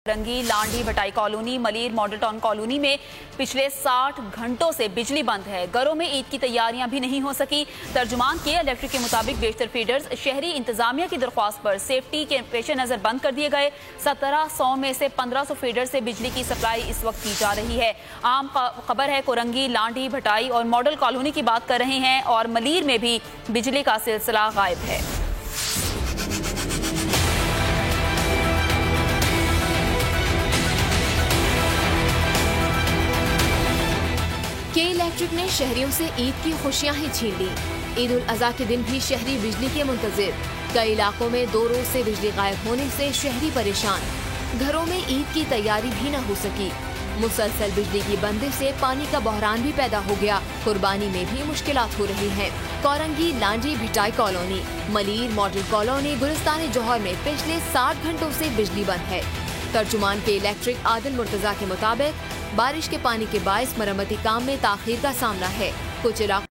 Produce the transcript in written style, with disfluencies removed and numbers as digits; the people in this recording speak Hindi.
रंगी, Landhi, Bhittai colony, Malir model town colony में पिछले 60 घंटों से बिजली बंद है। घरों में ईद की तैयारियां भी नहीं हो सकी। तर्जुमान के इलेक्ट्रिक के मुताबिक बेशतर फीडर्स शहरी इंतजामिया की दरख्वास्त पर सेफ्टी के पेश नजर बंद कर दिए गए। 1700 में से 1500 फीडर से बिजली की सप्लाई इस वक्त की जा रही है। आम खबर है कोरंगी, लांडी, भटाई और मॉडल कॉलोनी की बात कर रहे हैं और मलीर में भी बिजली का सिलसिला गायब है। के इलेक्ट्रिक ने शहरियों से ईद की खुशियां ही छीन ली। ईद उल अजहा के दिन भी शहरी बिजली के मुंतजिर। कई इलाकों में 2 रोज से बिजली गायब होने से शहरी परेशान। घरों में ईद की तैयारी भी न हो सकी। मुसलसल बिजली की बंदिश से पानी का बहरान भी पैदा हो गया। कुर्बानी में भी मुश्किलात हो रही हैं। Korangi, Landhi, Bhittai colony, Malir model colony, Gulistan Jauhar में पिछले 60 घंटों से बिजली बंद है। तर्जुमान के इलेक्ट्रिक आदिल मुर्तजा के मुताबिक बारिश के पानी के बायस मरम्मती काम में ताखीर का सामना है। कुछ इलाकों